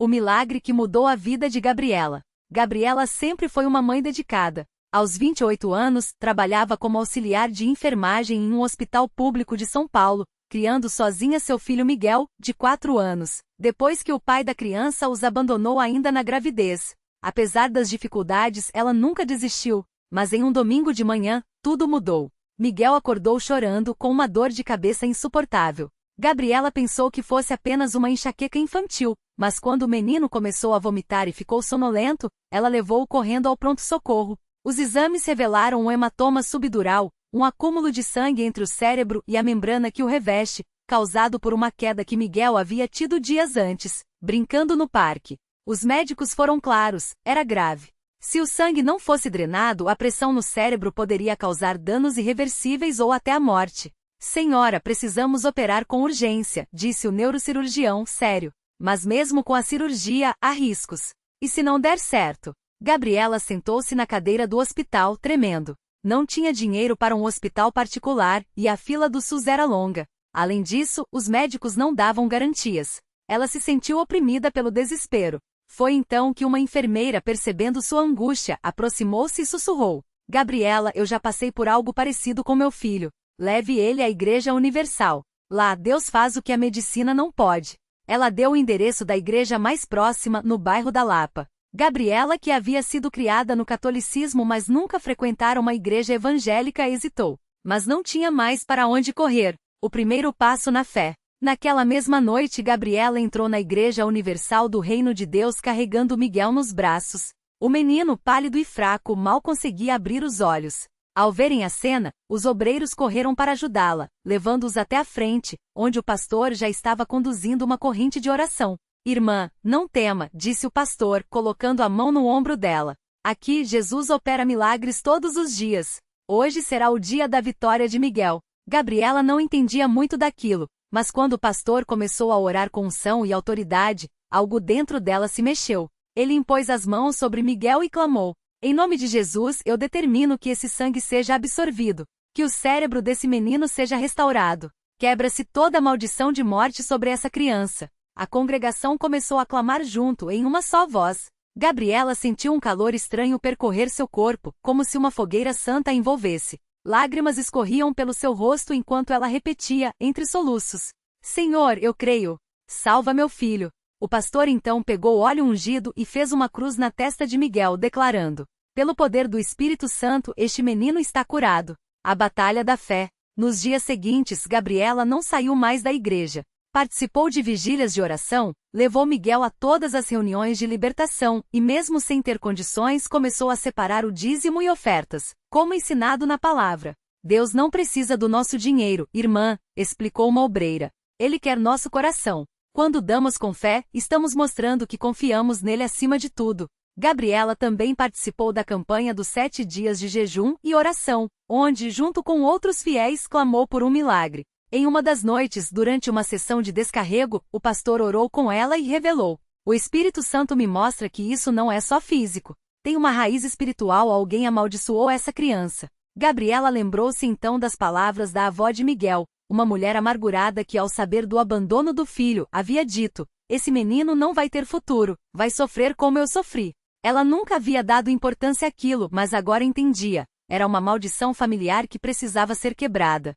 O milagre que mudou a vida de Gabriela. Gabriela sempre foi uma mãe dedicada. Aos 28 anos, trabalhava como auxiliar de enfermagem em um hospital público de São Paulo, criando sozinha seu filho Miguel, de 4 anos, depois que o pai da criança os abandonou ainda na gravidez. Apesar das dificuldades, ela nunca desistiu, mas em um domingo de manhã, tudo mudou. Miguel acordou chorando com uma dor de cabeça insuportável. Gabriela pensou que fosse apenas uma enxaqueca infantil, mas quando o menino começou a vomitar e ficou sonolento, ela levou-o correndo ao pronto-socorro. Os exames revelaram um hematoma subdural, um acúmulo de sangue entre o cérebro e a membrana que o reveste, causado por uma queda que Miguel havia tido dias antes, brincando no parque. Os médicos foram claros, era grave. Se o sangue não fosse drenado, a pressão no cérebro poderia causar danos irreversíveis ou até a morte. Senhora, precisamos operar com urgência, disse o neurocirurgião, sério. Mas mesmo com a cirurgia, há riscos. E se não der certo? Gabriela sentou-se na cadeira do hospital, tremendo. Não tinha dinheiro para um hospital particular, e a fila do SUS era longa. Além disso, os médicos não davam garantias. Ela se sentiu oprimida pelo desespero. Foi então que uma enfermeira, percebendo sua angústia, aproximou-se e sussurrou: Gabriela, eu já passei por algo parecido com meu filho. Leve ele à Igreja Universal. Lá, Deus faz o que a medicina não pode. Ela deu o endereço da igreja mais próxima, no bairro da Lapa. Gabriela, que havia sido criada no catolicismo mas nunca frequentara uma igreja evangélica, hesitou. Mas não tinha mais para onde correr. O primeiro passo na fé. Naquela mesma noite, Gabriela entrou na Igreja Universal do Reino de Deus carregando Miguel nos braços. O menino, pálido e fraco, mal conseguia abrir os olhos. Ao verem a cena, os obreiros correram para ajudá-la, levando-os até a frente, onde o pastor já estava conduzindo uma corrente de oração. Irmã, não tema, disse o pastor, colocando a mão no ombro dela. Aqui, Jesus opera milagres todos os dias. Hoje será o dia da vitória de Miguel. Gabriela não entendia muito daquilo, mas quando o pastor começou a orar com unção e autoridade, algo dentro dela se mexeu. Ele impôs as mãos sobre Miguel e clamou: em nome de Jesus, eu determino que esse sangue seja absorvido, que o cérebro desse menino seja restaurado. Quebra-se toda a maldição de morte sobre essa criança. A congregação começou a clamar junto, em uma só voz. Gabriela sentiu um calor estranho percorrer seu corpo, como se uma fogueira santa a envolvesse. Lágrimas escorriam pelo seu rosto enquanto ela repetia, entre soluços: Senhor, eu creio. Salva meu filho. O pastor então pegou óleo ungido e fez uma cruz na testa de Miguel, declarando: pelo poder do Espírito Santo, este menino está curado. A batalha da fé. Nos dias seguintes, Gabriela não saiu mais da igreja. Participou de vigílias de oração, levou Miguel a todas as reuniões de libertação e, mesmo sem ter condições, começou a separar o dízimo e ofertas, como ensinado na palavra. Deus não precisa do nosso dinheiro, irmã, explicou uma obreira. Ele quer nosso coração. Quando damos com fé, estamos mostrando que confiamos nele acima de tudo. Gabriela também participou da campanha dos 7 dias de jejum e oração, onde, junto com outros fiéis, clamou por um milagre. Em uma das noites, durante uma sessão de descarrego, o pastor orou com ela e revelou: o Espírito Santo me mostra que isso não é só físico. Tem uma raiz espiritual, alguém amaldiçoou essa criança. Gabriela lembrou-se então das palavras da avó de Miguel, uma mulher amargurada que, ao saber do abandono do filho, havia dito: esse menino não vai ter futuro, vai sofrer como eu sofri. Ela nunca havia dado importância àquilo, mas agora entendia. Era uma maldição familiar que precisava ser quebrada.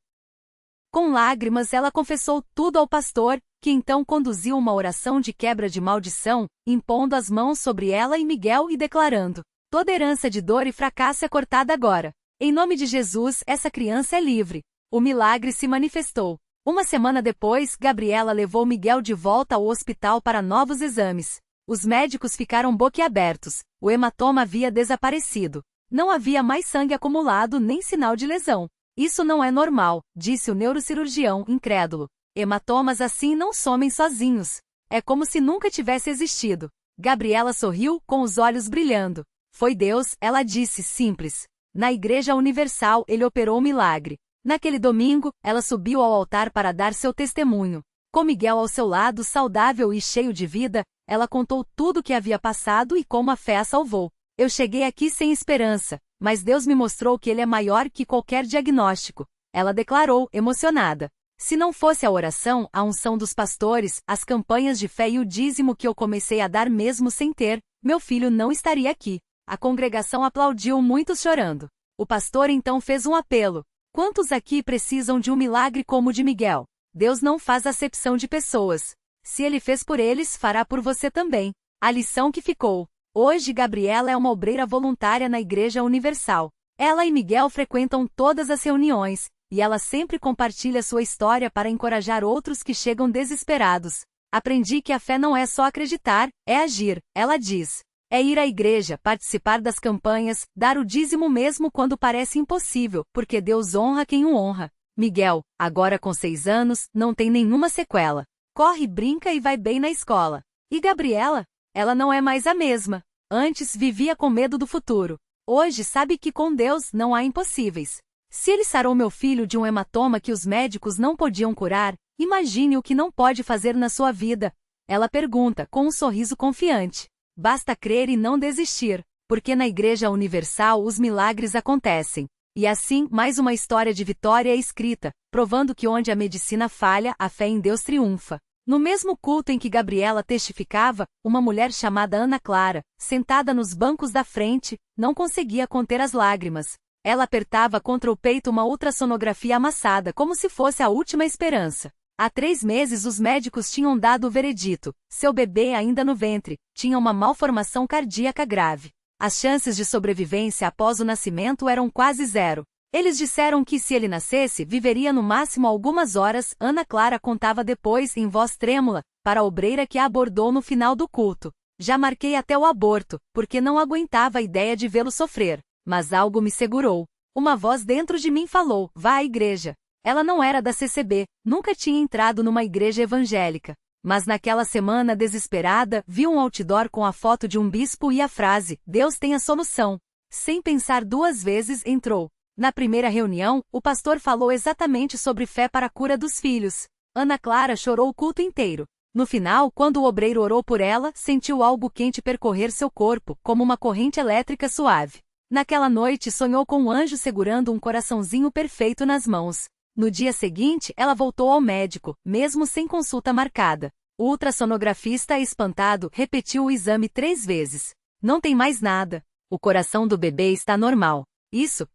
Com lágrimas, ela confessou tudo ao pastor, que então conduziu uma oração de quebra de maldição, impondo as mãos sobre ela e Miguel e declarando: toda herança de dor e fracasso é cortada agora. Em nome de Jesus, essa criança é livre. O milagre se manifestou. Uma semana depois, Gabriela levou Miguel de volta ao hospital para novos exames. Os médicos ficaram boquiabertos. O hematoma havia desaparecido. Não havia mais sangue acumulado nem sinal de lesão. Isso não é normal, disse o neurocirurgião, incrédulo. Hematomas assim não somem sozinhos. É como se nunca tivesse existido. Gabriela sorriu, com os olhos brilhando. Foi Deus, ela disse, simples. Na Igreja Universal, ele operou o milagre. Naquele domingo, ela subiu ao altar para dar seu testemunho. Com Miguel ao seu lado, saudável e cheio de vida, ela contou tudo o que havia passado e como a fé a salvou. Eu cheguei aqui sem esperança, mas Deus me mostrou que ele é maior que qualquer diagnóstico. Ela declarou, emocionada. Se não fosse a oração, a unção dos pastores, as campanhas de fé e o dízimo que eu comecei a dar mesmo sem ter, meu filho não estaria aqui. A congregação aplaudiu, muitos chorando. O pastor então fez um apelo. Quantos aqui precisam de um milagre como o de Miguel? Deus não faz acepção de pessoas. Se ele fez por eles, fará por você também. A lição que ficou. Hoje Gabriela é uma obreira voluntária na Igreja Universal. Ela e Miguel frequentam todas as reuniões, e ela sempre compartilha sua história para encorajar outros que chegam desesperados. Aprendi que a fé não é só acreditar, é agir, ela diz. É ir à igreja, participar das campanhas, dar o dízimo mesmo quando parece impossível, porque Deus honra quem o honra. Miguel, agora com 6 anos, não tem nenhuma sequela. Corre, brinca e vai bem na escola. E Gabriela? Ela não é mais a mesma. Antes vivia com medo do futuro. Hoje sabe que com Deus não há impossíveis. Se ele sarou meu filho de um hematoma que os médicos não podiam curar, imagine o que não pode fazer na sua vida. Ela pergunta, com um sorriso confiante. Basta crer e não desistir, porque na Igreja Universal os milagres acontecem. E assim, mais uma história de vitória é escrita, provando que onde a medicina falha, a fé em Deus triunfa. No mesmo culto em que Gabriela testificava, uma mulher chamada Ana Clara, sentada nos bancos da frente, não conseguia conter as lágrimas. Ela apertava contra o peito uma ultrassonografia amassada como se fosse a última esperança. Há 3 meses os médicos tinham dado o veredito. Seu bebê ainda no ventre, tinha uma malformação cardíaca grave. As chances de sobrevivência após o nascimento eram quase zero. Eles disseram que se ele nascesse, viveria no máximo algumas horas. Ana Clara contava depois, em voz trêmula, para a obreira que a abordou no final do culto. Já marquei até o aborto, porque não aguentava a ideia de vê-lo sofrer. Mas algo me segurou. Uma voz dentro de mim falou, vá à igreja. Ela não era da CCB, nunca tinha entrado numa igreja evangélica. Mas naquela semana desesperada, vi um outdoor com a foto de um bispo e a frase, Deus tem a solução. Sem pensar 2 vezes, entrou. Na primeira reunião, o pastor falou exatamente sobre fé para a cura dos filhos. Ana Clara chorou o culto inteiro. No final, quando o obreiro orou por ela, sentiu algo quente percorrer seu corpo, como uma corrente elétrica suave. Naquela noite sonhou com um anjo segurando um coraçãozinho perfeito nas mãos. No dia seguinte, ela voltou ao médico, mesmo sem consulta marcada. O ultrassonografista, espantado, repetiu o exame 3 vezes. Não tem mais nada. O coração do bebê está normal. Isso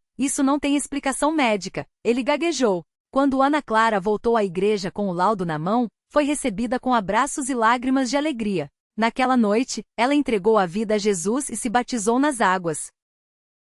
não tem explicação médica. Ele gaguejou. Quando Ana Clara voltou à igreja com o laudo na mão, foi recebida com abraços e lágrimas de alegria. Naquela noite, ela entregou a vida a Jesus e se batizou nas águas.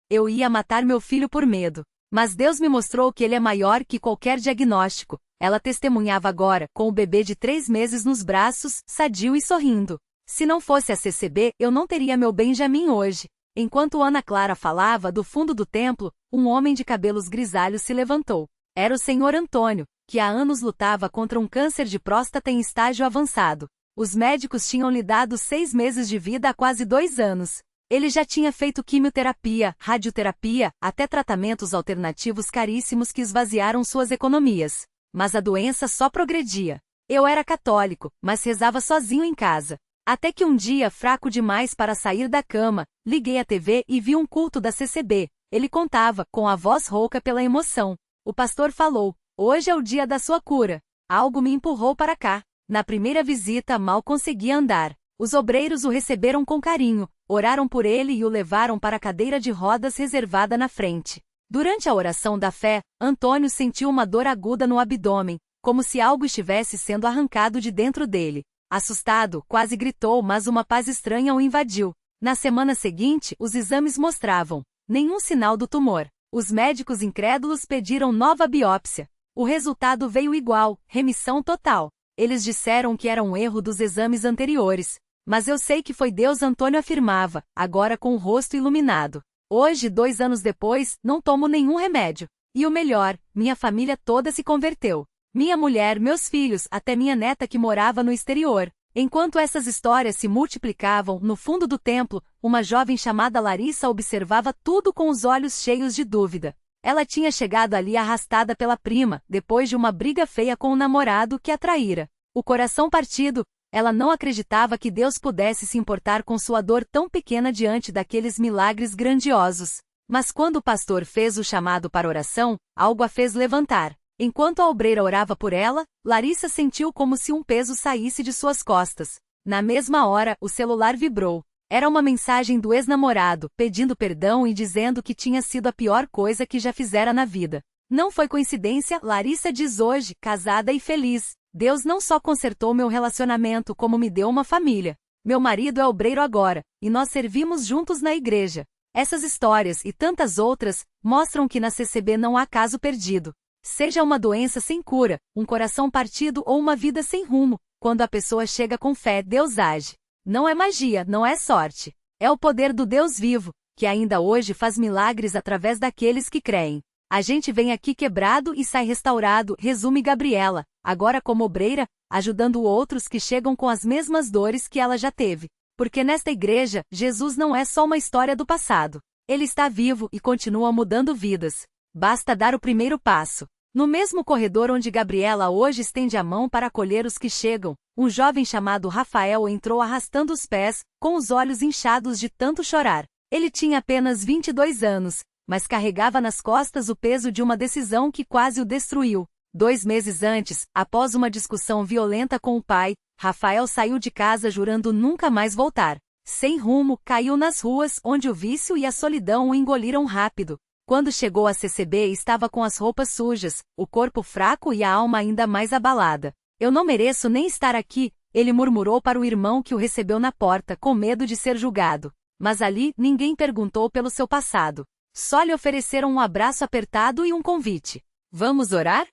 Eu ia matar meu filho por medo. Mas Deus me mostrou que ele é maior que qualquer diagnóstico. Ela testemunhava agora, com o bebê de 3 meses nos braços, sadio e sorrindo. Se não fosse a CCB, eu não teria meu Benjamin hoje. Enquanto Ana Clara falava, do fundo do templo, um homem de cabelos grisalhos se levantou. Era o Senhor Antônio, que há anos lutava contra um câncer de próstata em estágio avançado. Os médicos tinham lhe dado 6 meses de vida há quase 2 anos. Ele já tinha feito quimioterapia, radioterapia, até tratamentos alternativos caríssimos que esvaziaram suas economias. Mas a doença só progredia. Eu era católico, mas rezava sozinho em casa. Até que um dia, fraco demais para sair da cama, liguei a TV e vi um culto da CCB. Ele contava, com a voz rouca pela emoção. O pastor falou, hoje é o dia da sua cura. Algo me empurrou para cá. Na primeira visita mal conseguia andar. Os obreiros o receberam com carinho, oraram por ele e o levaram para a cadeira de rodas reservada na frente. Durante a oração da fé, Antônio sentiu uma dor aguda no abdômen, como se algo estivesse sendo arrancado de dentro dele. Assustado, quase gritou, mas uma paz estranha o invadiu. Na semana seguinte, os exames mostravam nenhum sinal do tumor. Os médicos incrédulos pediram nova biópsia. O resultado veio igual, remissão total. Eles disseram que era um erro dos exames anteriores. Mas eu sei que foi Deus, Antônio afirmava, agora com o rosto iluminado. Hoje, 2 anos depois, não tomo nenhum remédio. E o melhor, minha família toda se converteu. Minha mulher, meus filhos, até minha neta que morava no exterior. Enquanto essas histórias se multiplicavam, no fundo do templo, uma jovem chamada Larissa observava tudo com os olhos cheios de dúvida. Ela tinha chegado ali arrastada pela prima, depois de uma briga feia com o namorado que a traíra. O coração partido, ela não acreditava que Deus pudesse se importar com sua dor tão pequena diante daqueles milagres grandiosos. Mas quando o pastor fez o chamado para oração, algo a fez levantar. Enquanto a obreira orava por ela, Larissa sentiu como se um peso saísse de suas costas. Na mesma hora, o celular vibrou. Era uma mensagem do ex-namorado, pedindo perdão e dizendo que tinha sido a pior coisa que já fizera na vida. Não foi coincidência, Larissa diz hoje, casada e feliz. Deus não só consertou meu relacionamento, como me deu uma família. Meu marido é obreiro agora, e nós servimos juntos na igreja. Essas histórias e tantas outras mostram que na CCB não há caso perdido. Seja uma doença sem cura, um coração partido ou uma vida sem rumo, quando a pessoa chega com fé, Deus age. Não é magia, não é sorte. É o poder do Deus vivo, que ainda hoje faz milagres através daqueles que creem. A gente vem aqui quebrado e sai restaurado, resume Gabriela, agora como obreira, ajudando outros que chegam com as mesmas dores que ela já teve. Porque nesta igreja, Jesus não é só uma história do passado. Ele está vivo e continua mudando vidas. Basta dar o primeiro passo. No mesmo corredor onde Gabriela hoje estende a mão para acolher os que chegam, um jovem chamado Rafael entrou arrastando os pés, com os olhos inchados de tanto chorar. Ele tinha apenas 22 anos, mas carregava nas costas o peso de uma decisão que quase o destruiu. 2 meses antes, após uma discussão violenta com o pai, Rafael saiu de casa jurando nunca mais voltar. Sem rumo, caiu nas ruas, onde o vício e a solidão o engoliram rápido. Quando chegou à CCB, estava com as roupas sujas, o corpo fraco e a alma ainda mais abalada. Eu não mereço nem estar aqui, ele murmurou para o irmão que o recebeu na porta, com medo de ser julgado. Mas ali, ninguém perguntou pelo seu passado. Só lhe ofereceram um abraço apertado e um convite. Vamos orar?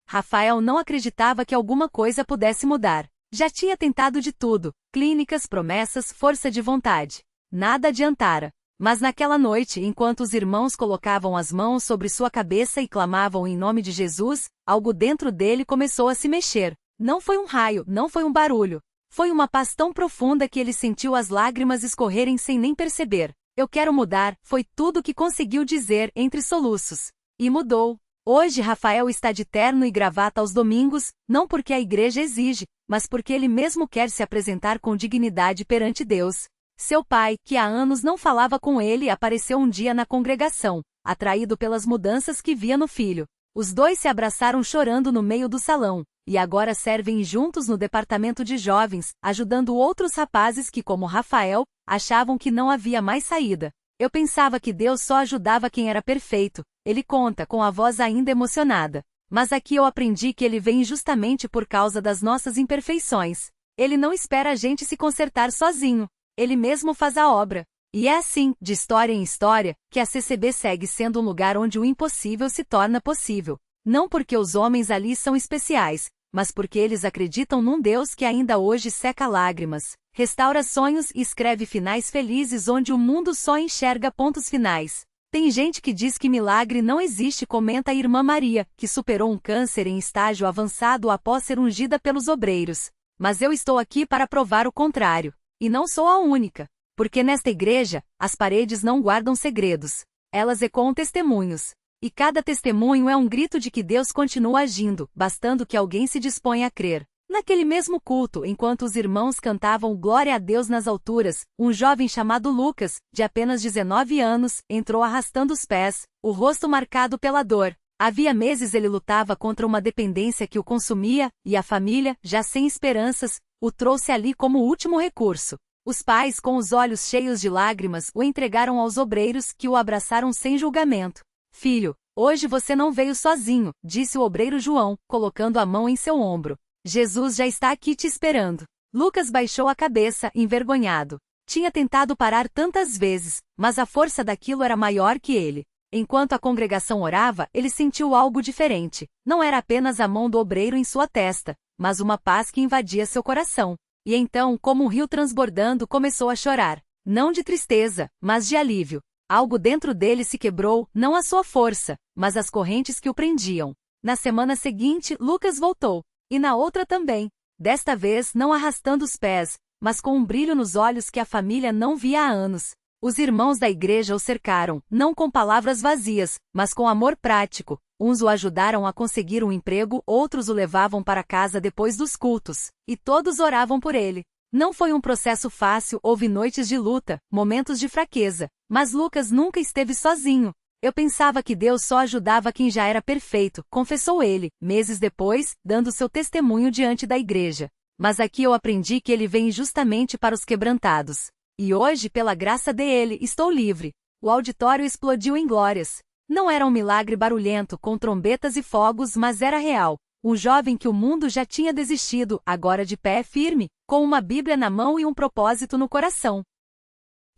Rafael não acreditava que alguma coisa pudesse mudar. Já tinha tentado de tudo, clínicas, promessas, força de vontade. Nada adiantara. Mas naquela noite, enquanto os irmãos colocavam as mãos sobre sua cabeça e clamavam em nome de Jesus, algo dentro dele começou a se mexer. Não foi um raio, não foi um barulho. Foi uma paz tão profunda que ele sentiu as lágrimas escorrerem sem nem perceber. Eu quero mudar, foi tudo que conseguiu dizer entre soluços. E mudou. Hoje Rafael está de terno e gravata aos domingos, não porque a igreja exige, mas porque ele mesmo quer se apresentar com dignidade perante Deus. Seu pai, que há anos não falava com ele, apareceu um dia na congregação, atraído pelas mudanças que via no filho. Os dois se abraçaram chorando no meio do salão, e agora servem juntos no departamento de jovens, ajudando outros rapazes que, como Rafael, achavam que não havia mais saída. Eu pensava que Deus só ajudava quem era perfeito, ele conta com a voz ainda emocionada. Mas aqui eu aprendi que ele vem justamente por causa das nossas imperfeições. Ele não espera a gente se consertar sozinho. Ele mesmo faz a obra. E é assim, de história em história, que a CCB segue sendo um lugar onde o impossível se torna possível. Não porque os homens ali são especiais, mas porque eles acreditam num Deus que ainda hoje seca lágrimas, restaura sonhos e escreve finais felizes onde o mundo só enxerga pontos finais. Tem gente que diz que milagre não existe, comenta a irmã Maria, que superou um câncer em estágio avançado após ser ungida pelos obreiros. Mas eu estou aqui para provar o contrário. E não sou a única, porque nesta igreja, as paredes não guardam segredos. Elas ecoam testemunhos. E cada testemunho é um grito de que Deus continua agindo, bastando que alguém se disponha a crer. Naquele mesmo culto, enquanto os irmãos cantavam Glória a Deus nas alturas, um jovem chamado Lucas, de apenas 19 anos, entrou arrastando os pés, o rosto marcado pela dor. Havia meses ele lutava contra uma dependência que o consumia, e a família, já sem esperanças, o trouxe ali como último recurso. Os pais, com os olhos cheios de lágrimas, o entregaram aos obreiros, que o abraçaram sem julgamento. Filho, hoje você não veio sozinho, disse o obreiro João, colocando a mão em seu ombro. Jesus já está aqui te esperando. Lucas baixou a cabeça, envergonhado. Tinha tentado parar tantas vezes, mas a força daquilo era maior que ele. Enquanto a congregação orava, ele sentiu algo diferente. Não era apenas a mão do obreiro em sua testa, mas uma paz que invadia seu coração. E então, como um rio transbordando, começou a chorar. Não de tristeza, mas de alívio. Algo dentro dele se quebrou, não a sua força, mas as correntes que o prendiam. Na semana seguinte, Lucas voltou. E na outra também. Desta vez, não arrastando os pés, mas com um brilho nos olhos que a família não via há anos. Os irmãos da igreja o cercaram, não com palavras vazias, mas com amor prático. Uns o ajudaram a conseguir um emprego, outros o levavam para casa depois dos cultos, e todos oravam por ele. Não foi um processo fácil, houve noites de luta, momentos de fraqueza, mas Lucas nunca esteve sozinho. Eu pensava que Deus só ajudava quem já era perfeito, confessou ele, meses depois, dando seu testemunho diante da igreja. Mas aqui eu aprendi que ele vem justamente para os quebrantados. E hoje, pela graça dele, estou livre. O auditório explodiu em glórias. Não era um milagre barulhento com trombetas e fogos, mas era real. Um jovem que o mundo já tinha desistido, agora de pé firme, com uma Bíblia na mão e um propósito no coração.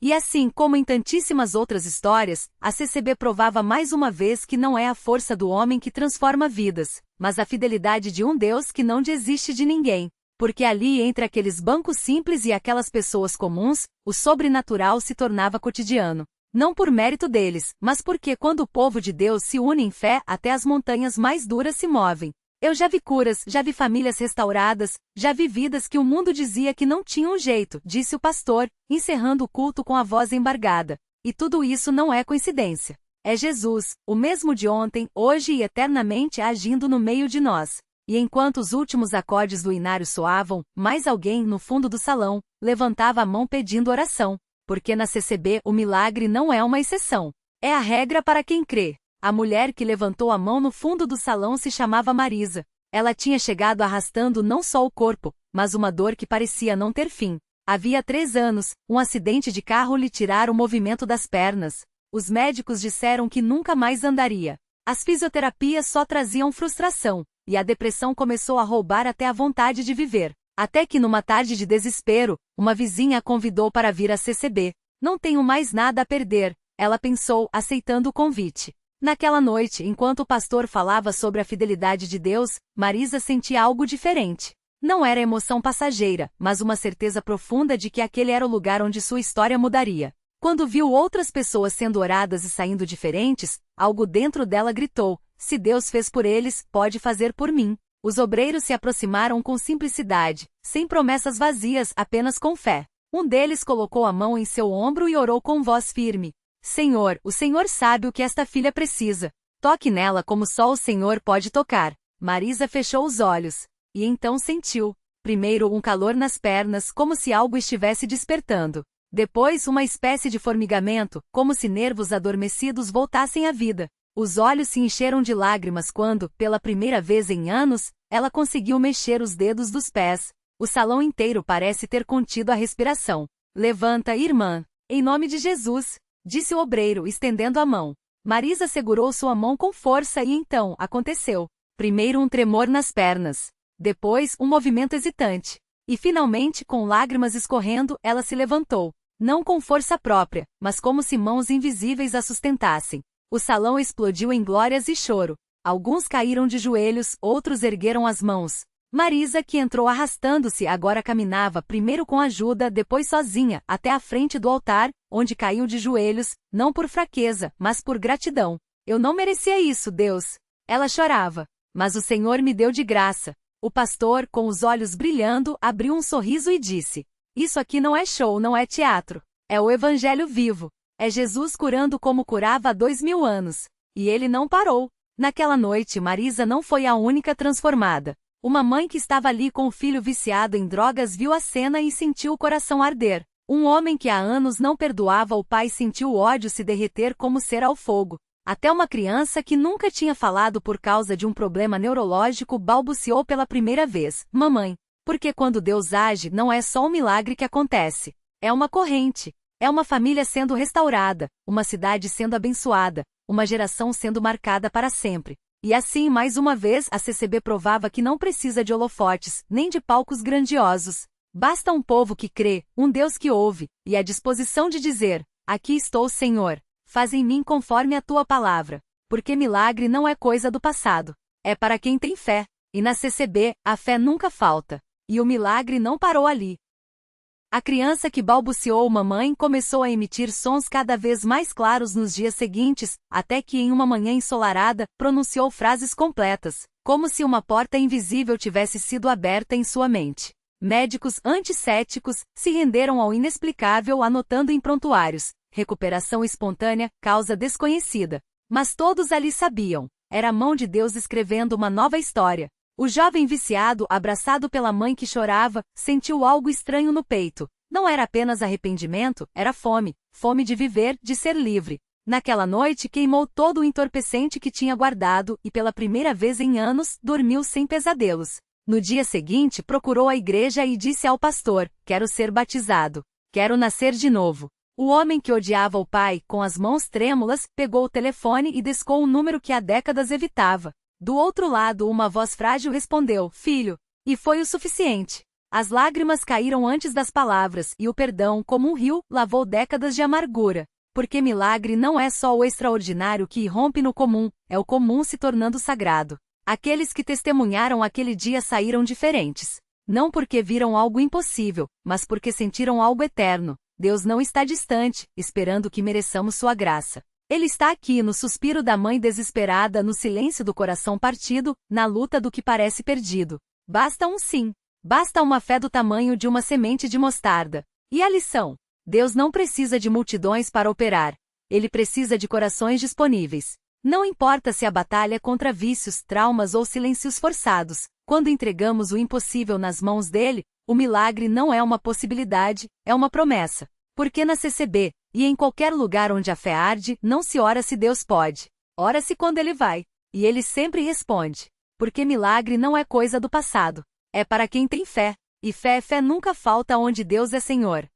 E assim como em tantíssimas outras histórias, a CCB provava mais uma vez que não é a força do homem que transforma vidas, mas a fidelidade de um Deus que não desiste de ninguém. Porque ali entre aqueles bancos simples e aquelas pessoas comuns, o sobrenatural se tornava cotidiano. Não por mérito deles, mas porque quando o povo de Deus se une em fé, até as montanhas mais duras se movem. Eu já vi curas, já vi famílias restauradas, já vi vidas que o mundo dizia que não tinham jeito, disse o pastor, encerrando o culto com a voz embargada. E tudo isso não é coincidência. É Jesus, o mesmo de ontem, hoje e eternamente agindo no meio de nós. E enquanto os últimos acordes do inário soavam, mais alguém, no fundo do salão, levantava a mão pedindo oração. Porque na CCB o milagre não é uma exceção. É a regra para quem crê. A mulher que levantou a mão no fundo do salão se chamava Marisa. Ela tinha chegado arrastando não só o corpo, mas uma dor que parecia não ter fim. Havia 3 anos, um acidente de carro lhe tirara o movimento das pernas. Os médicos disseram que nunca mais andaria. As fisioterapias só traziam frustração, e a depressão começou a roubar até a vontade de viver. Até que numa tarde de desespero, uma vizinha a convidou para vir à CCB. Não tenho mais nada a perder, ela pensou, aceitando o convite. Naquela noite, enquanto o pastor falava sobre a fidelidade de Deus, Marisa sentia algo diferente. Não era emoção passageira, mas uma certeza profunda de que aquele era o lugar onde sua história mudaria. Quando viu outras pessoas sendo oradas e saindo diferentes, algo dentro dela gritou: se Deus fez por eles, pode fazer por mim. Os obreiros se aproximaram com simplicidade, sem promessas vazias, apenas com fé. Um deles colocou a mão em seu ombro e orou com voz firme: Senhor, o Senhor sabe o que esta filha precisa. Toque nela como só o Senhor pode tocar. Marisa fechou os olhos. E então sentiu, primeiro um calor nas pernas, como se algo estivesse despertando. Depois uma espécie de formigamento, como se nervos adormecidos voltassem à vida. Os olhos se encheram de lágrimas quando, pela primeira vez em anos, ela conseguiu mexer os dedos dos pés. O salão inteiro parece ter contido a respiração. Levanta, irmã. Em nome de Jesus, disse o obreiro, estendendo a mão. Marisa segurou sua mão com força e então, aconteceu. Primeiro um tremor nas pernas. Depois, um movimento hesitante. E finalmente, com lágrimas escorrendo, ela se levantou. Não com força própria, mas como se mãos invisíveis a sustentassem. O salão explodiu em glórias e choro. Alguns caíram de joelhos, outros ergueram as mãos. Marisa, que entrou arrastando-se, agora caminhava, primeiro com ajuda, depois sozinha, até a frente do altar, onde caiu de joelhos, não por fraqueza, mas por gratidão. Eu não merecia isso, Deus. Ela chorava. Mas o Senhor me deu de graça. O pastor, com os olhos brilhando, abriu um sorriso e disse: isso aqui não é show, não é teatro. É o Evangelho vivo. É Jesus curando como curava há 2000 anos. E ele não parou. Naquela noite, Marisa não foi a única transformada. Uma mãe que estava ali com o filho viciado em drogas viu a cena e sentiu o coração arder. Um homem que há anos não perdoava o pai sentiu o ódio se derreter como cera ao fogo. Até uma criança que nunca tinha falado por causa de um problema neurológico balbuciou pela primeira vez: mamãe. Porque quando Deus age, não é só um milagre que acontece. É uma corrente. É uma família sendo restaurada, uma cidade sendo abençoada, uma geração sendo marcada para sempre. E assim, mais uma vez, a CCB provava que não precisa de holofotes, nem de palcos grandiosos. Basta um povo que crê, um Deus que ouve, e a disposição de dizer: aqui estou, Senhor. Faz em mim conforme a tua palavra. Porque milagre não é coisa do passado. É para quem tem fé. E na CCB, a fé nunca falta. E o milagre não parou ali. A criança que balbuciou mamãe começou a emitir sons cada vez mais claros nos dias seguintes, até que em uma manhã ensolarada, pronunciou frases completas, como se uma porta invisível tivesse sido aberta em sua mente. Médicos anticéticos se renderam ao inexplicável anotando em prontuários: recuperação espontânea, causa desconhecida. Mas todos ali sabiam. Era a mão de Deus escrevendo uma nova história. O jovem viciado, abraçado pela mãe que chorava, sentiu algo estranho no peito. Não era apenas arrependimento, era fome. Fome de viver, de ser livre. Naquela noite queimou todo o entorpecente que tinha guardado e pela primeira vez em anos, dormiu sem pesadelos. No dia seguinte procurou a igreja e disse ao pastor: quero ser batizado. Quero nascer de novo. O homem que odiava o pai, com as mãos trêmulas, pegou o telefone e discou um número que há décadas evitava. Do outro lado uma voz frágil respondeu: filho. E foi o suficiente. As lágrimas caíram antes das palavras e o perdão, como um rio, lavou décadas de amargura. Porque milagre não é só o extraordinário que irrompe no comum, é o comum se tornando sagrado. Aqueles que testemunharam aquele dia saíram diferentes. Não porque viram algo impossível, mas porque sentiram algo eterno. Deus não está distante, esperando que mereçamos sua graça. Ele está aqui no suspiro da mãe desesperada, no silêncio do coração partido, na luta do que parece perdido. Basta um sim. Basta uma fé do tamanho de uma semente de mostarda. E a lição? Deus não precisa de multidões para operar. Ele precisa de corações disponíveis. Não importa se a batalha é contra vícios, traumas ou silêncios forçados. Quando entregamos o impossível nas mãos dele, o milagre não é uma possibilidade, é uma promessa. Porque na CCB, e em qualquer lugar onde a fé arde, não se ora se Deus pode. Ora-se quando ele vai. E ele sempre responde. Porque milagre não é coisa do passado. É para quem tem fé. E fé nunca falta onde Deus é Senhor.